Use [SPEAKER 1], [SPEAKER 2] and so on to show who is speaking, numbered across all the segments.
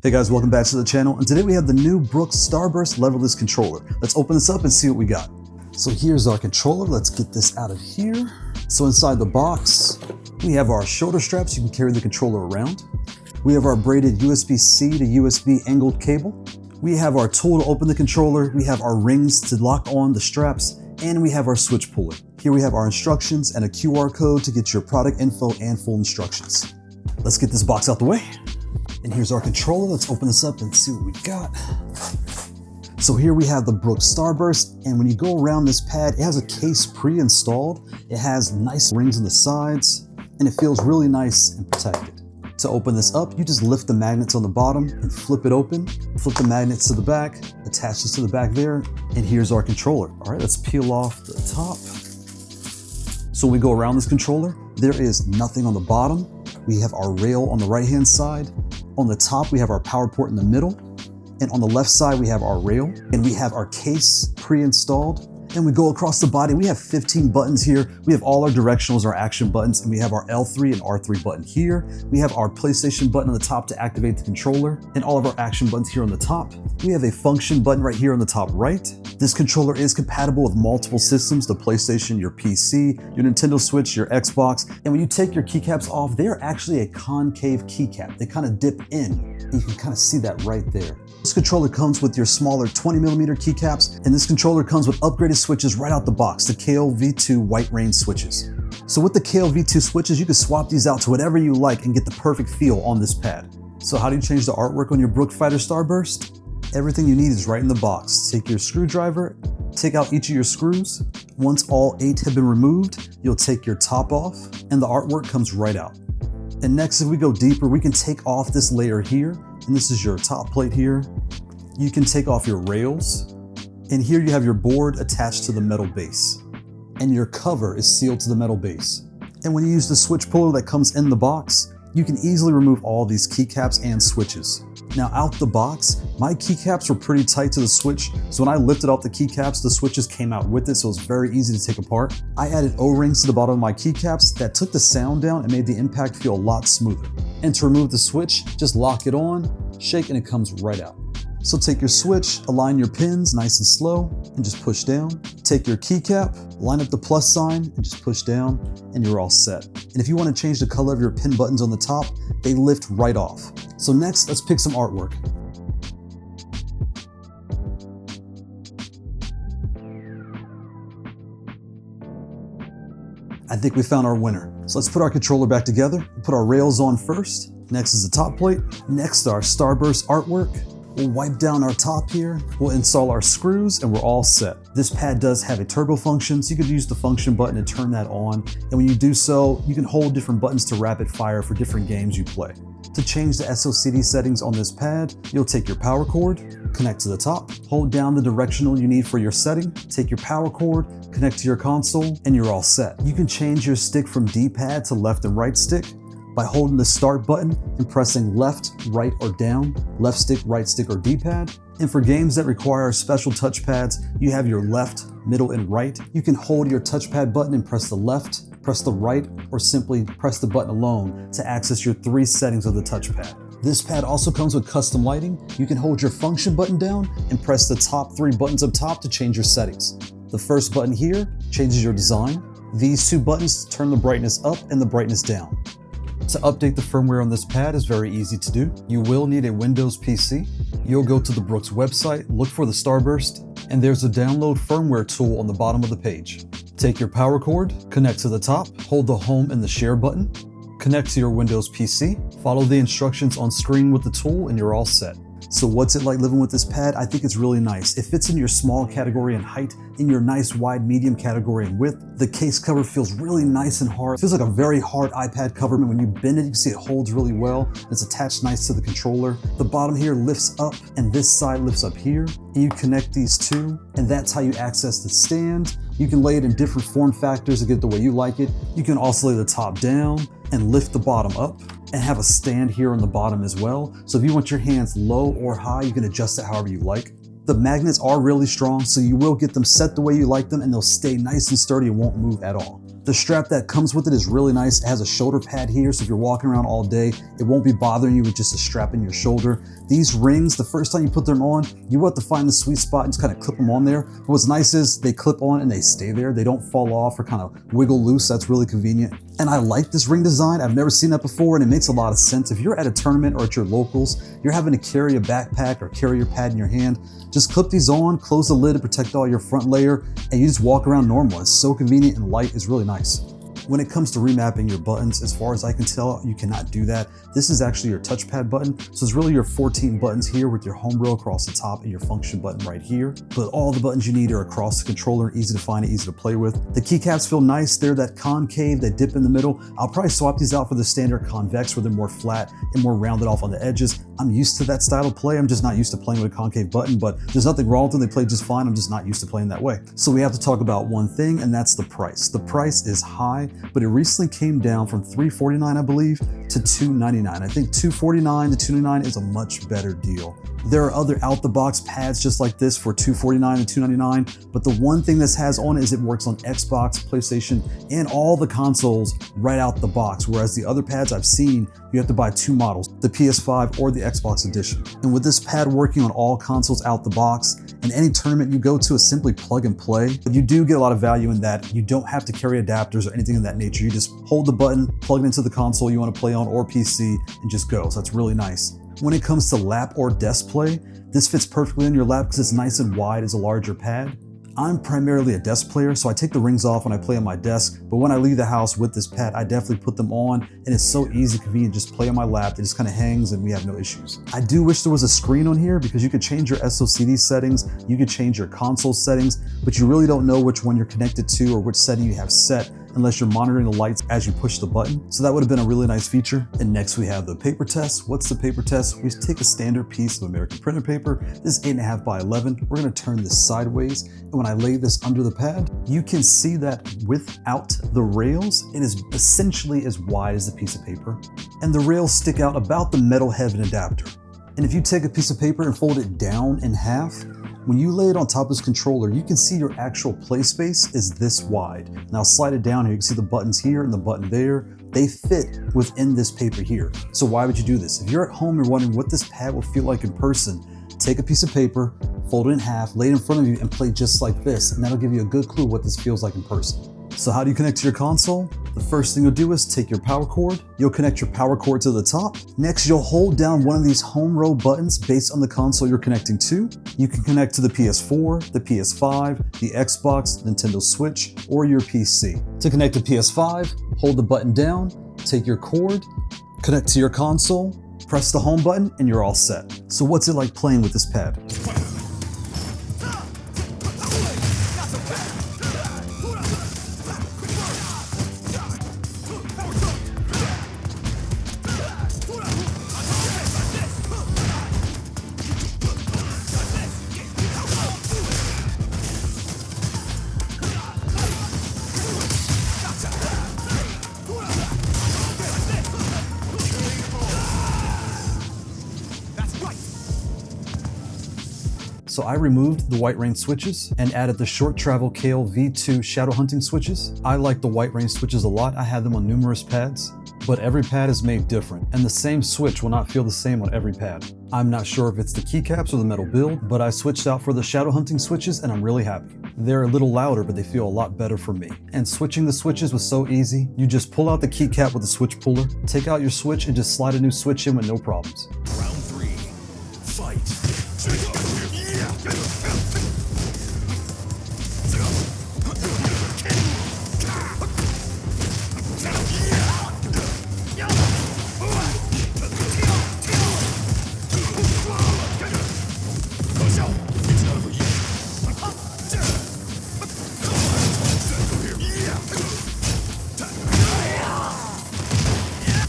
[SPEAKER 1] Hey guys, welcome back to the channel, and today we have the new Brook Starburst leverless controller. Let's open this up and see what we got. So here's our controller. Let's get this out of here. So inside the box, we have our shoulder straps. You can carry the controller around. We have our braided USB-C to USB angled cable. We have our tool to open the controller. We have our rings to lock on the straps, and we have our switch puller. Here we have our instructions and a QR code to get your product info and full instructions. Let's get this box out the way. And here's our controller. Let's open this up and see what we got. So here we have the Brook Starburst, and when you go around this pad, it has a case pre-installed. It has nice rings on the sides, and it feels really nice and protected. To open this up, you just lift the magnets on the bottom and flip it open. Flip the magnets to the back, attach this to the back there, and here's our controller. All right, let's peel off the top. So when we go around this controller, there is nothing on the bottom. We have our rail on the right-hand side. On the top, we have our power port in the middle. And on the left side, we have our rail. And we have our case pre-installed. And we go across the body. We have 15 buttons here. We have all our directionals, our action buttons, and we have our L3 and R3 button here. We have our PlayStation button on the top to activate the controller, and all of our action buttons here on the top. We have a function button right here on the top right. This controller is compatible with multiple systems, the PlayStation, your PC, your Nintendo Switch, your Xbox. And when you take your keycaps off, they're actually a concave keycap. They kind of dip in. You can kind of see that right there. This controller comes with your smaller 20mm keycaps, and this controller comes with upgraded switches right out the box, the Kailh V2 white range switches. So with the Kailh V2 switches, you can swap these out to whatever you like and get the perfect feel on this pad. So how do you change the artwork on your Brook Fighter Starburst? Everything you need is right in the box. Take your screwdriver, take out each of your screws. Once all 8 have been removed, you'll take your top off, and the artwork comes right out. And next, if we go deeper, we can take off this layer here, and this is your top plate here. You can take off your rails, and here you have your board attached to the metal base, and your cover is sealed to the metal base. And when you use the switch puller that comes in the box, you can easily remove all these keycaps and switches. Now out the box, my keycaps were pretty tight to the switch, so when I lifted off the keycaps, the switches came out with it, so it was very easy to take apart. I added O-rings to the bottom of my keycaps that took the sound down and made the impact feel a lot smoother. And to remove the switch, just lock it on, shake, and it comes right out. So take your switch, align your pins nice and slow, and just push down. Take your keycap, line up the plus sign, and just push down, and you're all set. And if you want to change the color of your pin buttons on the top, they lift right off. So next, let's pick some artwork. I think we found our winner. So let's put our controller back together, put our rails on first. Next is the top plate. Next, our Starburst artwork. We'll wipe down our top here, we'll install our screws, and we're all set. This pad does have a turbo function, so you could use the function button and turn that on. And when you do so, you can hold different buttons to rapid fire for different games you play. To change the SOCD settings on this pad, you'll take your power cord, connect to the top, hold down the directional you need for your setting, take your power cord, connect to your console, and you're all set. You can change your stick from D-pad to left and right stick by holding the start button and pressing left, right, or down, left stick, right stick, or D-pad. And for games that require special touchpads, you have your left, middle, and right. You can hold your touchpad button and press the left, press the right, or simply press the button alone to access your 3 settings of the touchpad. This pad also comes with custom lighting. You can hold your function button down and press the top 3 buttons up top to change your settings. The first button here changes your design. These 2 buttons turn the brightness up and the brightness down. To update the firmware on this pad is very easy to do. You will need a Windows PC. You'll go to the Brook's website, look for the Starburst, and there's a download firmware tool on the bottom of the page. Take your power cord, connect to the top, hold the home and the share button, connect to your Windows PC, follow the instructions on screen with the tool, and you're all set. So what's it like living with this pad? I think it's really nice. It fits in your small category in height, in your nice wide medium category in width. The case cover feels really nice and hard. It feels like a very hard iPad cover. When you bend it, you can see it holds really well. It's attached nice to the controller. The bottom here lifts up and this side lifts up here. And you connect these 2, and that's how you access the stand. You can lay it in different form factors to get it the way you like it. You can also lay the top down and lift the bottom up, and have a stand here on the bottom as well. So if you want your hands low or high, you can adjust it however you like. The magnets are really strong, so you will get them set the way you like them, and they'll stay nice and sturdy and won't move at all. The strap that comes with it is really nice. It has a shoulder pad here, so if you're walking around all day, it won't be bothering you with just a strap in your shoulder. These rings, the first time you put them on, you have to find the sweet spot and just kind of clip them on there. But what's nice is they clip on and they stay there. They don't fall off or kind of wiggle loose. That's really convenient. And I like this ring design. I've never seen that before, and it makes a lot of sense. If you're at a tournament or at your locals, you're having to carry a backpack or carry your pad in your hand, just clip these on, close the lid to protect all your front layer, and you just walk around normal. It's so convenient and light. It's really nice. When it comes to remapping your buttons, as far as I can tell, you cannot do that. This is actually your touchpad button. So it's really your 14 buttons here with your home row across the top and your function button right here. But all the buttons you need are across the controller, easy to find, easy to play with. The keycaps feel nice. They're that concave, that dip in the middle. I'll probably swap these out for the standard convex where they're more flat and more rounded off on the edges. I'm used to that style of play. I'm just not used to playing with a concave button, but there's nothing wrong with them. They play just fine. I'm just not used to playing that way. So we have to talk about one thing, and that's the price. The price is high, but it recently came down from $349, I believe, to $299. I think $249 to $299 is a much better deal. There are other out-the-box pads just like this for $249 and $299, but the one thing this has on it is it works on Xbox, PlayStation, and all the consoles right out the box, whereas the other pads I've seen, you have to buy two models, the PS5 or the Xbox edition. And with this pad working on all consoles out the box, and any tournament you go to is simply plug and play, but you do get a lot of value in that. You don't have to carry adapters or anything of that nature. You just hold the button, plug it into the console you want to play on or PC, and just go. So that's really nice. When it comes to lap or desk play, this fits perfectly in your lap because it's nice and wide as a larger pad. I'm primarily a desk player, so I take the rings off when I play on my desk, but when I leave the house with this pad, I definitely put them on, and it's so easy, convenient, just play on my lap. It just kind of hangs and we have no issues. I do wish there was a screen on here because you could change your SOCD settings, you could change your console settings, but you really don't know which one you're connected to or which setting you have set unless you're monitoring the lights as you push the button. So that would have been a really nice feature. And next we have the paper test. What's the paper test? We take a standard piece of American printer paper. This is 8.5 by 11. We're gonna turn this sideways. And when I lay this under the pad, you can see that without the rails, it is essentially as wide as the piece of paper. And the rails stick out about the metal head of an adapter. And if you take a piece of paper and fold it down in half, when you lay it on top of this controller, you can see your actual play space is this wide. Now slide it down here, you can see the buttons here and the button there. They fit within this paper here. So why would you do this? If you're at home and wondering what this pad will feel like in person, take a piece of paper, fold it in half, lay it in front of you and play just like this. And that'll give you a good clue what this feels like in person. So how do you connect to your console? The first thing you'll do is take your power cord. You'll connect your power cord to the top. Next, you'll hold down one of these home row buttons based on the console you're connecting to. You can connect to the PS4, the PS5, the Xbox, Nintendo Switch, or your PC. To connect to PS5, hold the button down, take your cord, connect to your console, press the home button, and you're all set. So what's it like playing with this pad? So I removed the white range switches and added the short travel Kailh V2 shadow hunting switches. I like the white range switches a lot. I have them on numerous pads, but every pad is made different and the same switch will not feel the same on every pad. I'm not sure if it's the keycaps or the metal build, but I switched out for the shadow hunting switches and I'm really happy. They're a little louder, but they feel a lot better for me. And switching the switches was so easy. You just pull out the keycap with the switch puller, take out your switch and just slide a new switch in with no problems.
[SPEAKER 2] Round 3, fight.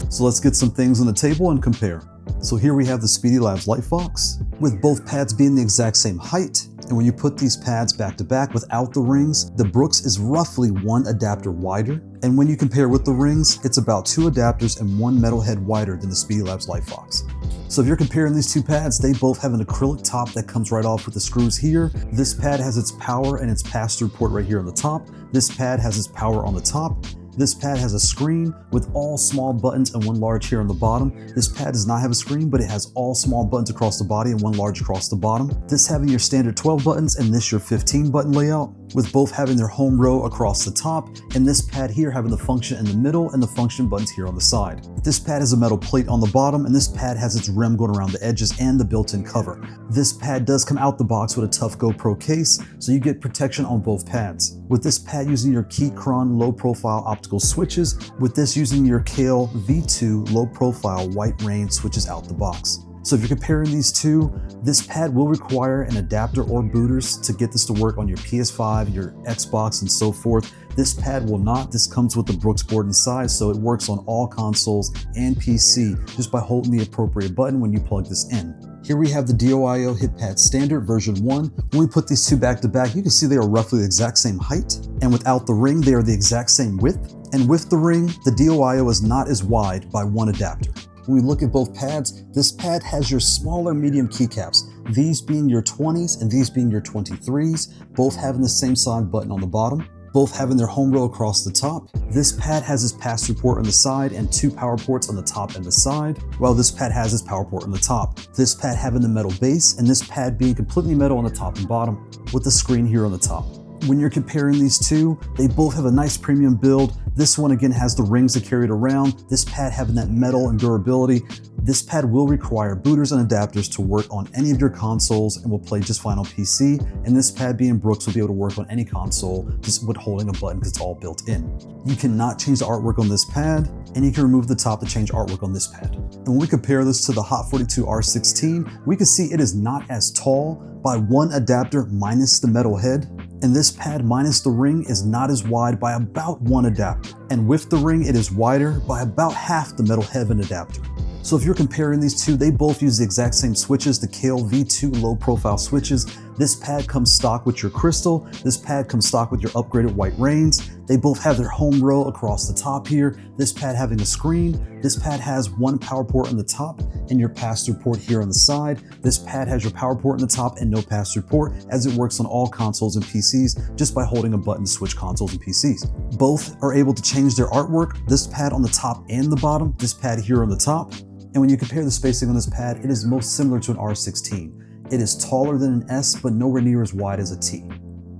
[SPEAKER 1] So let's get some things on the table and compare. So here we have the Speedy Labs LightFox, with both pads being the exact same height. And when you put these pads back to back without the rings, the Brooks is roughly one adapter wider. And when you compare with the rings, it's about two adapters and one metal head wider than the Speedy Labs LightFox. So if you're comparing these two pads, they both have an acrylic top that comes right off with the screws here. This pad has its power and its pass-through port right here on the top. This pad has its power on the top. This pad has a screen with all small buttons and one large here on the bottom. This pad does not have a screen, but it has all small buttons across the body and one large across the bottom. This having your standard 12 buttons and this your 15 button layout, with both having their home row across the top, and this pad here having the function in the middle and the function buttons here on the side. This pad has a metal plate on the bottom, and this pad has its rim going around the edges and the built-in cover. This pad does come out the box with a tough GoPro case, so you get protection on both pads. With this pad using your Keychron low-profile optical switches, with this using your Kailh V2 low-profile white range switches out the box. So if you're comparing these two, this pad will require an adapter or booters to get this to work on your PS5, your Xbox, and so forth. This pad will not. This comes with the Brooks board inside, so it works on all consoles and PC just by holding the appropriate button when you plug this in. Here we have the DOIO Hitpad Standard version 1. When we put these two back to back, you can see they are roughly the exact same height, and without the ring, they are the exact same width. And with the ring, the DOIO is not as wide by one adapter. When we look at both pads, this pad has your smaller medium keycaps, these being your 20s and these being your 23s, both having the same size button on the bottom, both having their home row across the top. This pad has its pass-through port on the side and two power ports on the top and the side, while this pad has its power port on the top. This pad having the metal base, and this pad being completely metal on the top and bottom, with the screen here on the top. When you're comparing these two, they both have a nice premium build. This one again has the rings to carry it around. This pad having that metal and durability. This pad will require booters and adapters to work on any of your consoles and will play just fine on PC. And this pad being Brooks will be able to work on any console just with holding a button because it's all built in. You cannot change the artwork on this pad, and you can remove the top to change artwork on this pad. And when we compare this to the Haute42 R16, we can see it is not as tall by one adapter minus the metal head. And this pad minus the ring is not as wide by about one adapter. And with the ring, it is wider by about half the metal head and adapter. So if you're comparing these two, they both use the exact same switches, the Kailh V2 low profile switches. This pad comes stock with your crystal. This pad comes stock with your upgraded white reins. They both have their home row across the top here. This pad having a screen. This pad has one power port on the top and your pass-through port here on the side. This pad has your power port on the top and no pass-through port, as it works on all consoles and PCs just by holding a button to switch consoles and PCs. Both are able to change their artwork. This pad on the top and the bottom, this pad here on the top. And when you compare the spacing on this pad, it is most similar to an R16. It is taller than an S, but nowhere near as wide as a T.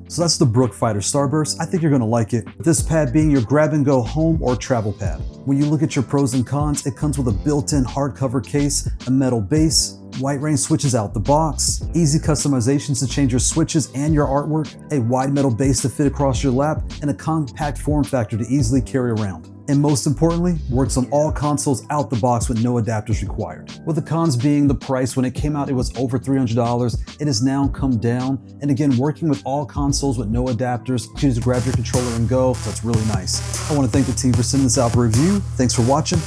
[SPEAKER 1] So that's the Brook Fighter Starburst. I think you're gonna like it. This pad being your grab and go home or travel pad. When you look at your pros and cons, it comes with a built-in hardcover case, a metal base, white range switches out the box, easy customizations to change your switches and your artwork, a wide metal base to fit across your lap, and a compact form factor to easily carry around. And most importantly, works on all consoles out the box with no adapters required. With the cons being the price. When it came out, it was over $300. It has now come down. And again, working with all consoles with no adapters, choose to grab your controller and go. That's really nice. I want to thank the team for sending this out for review. Thanks for watching.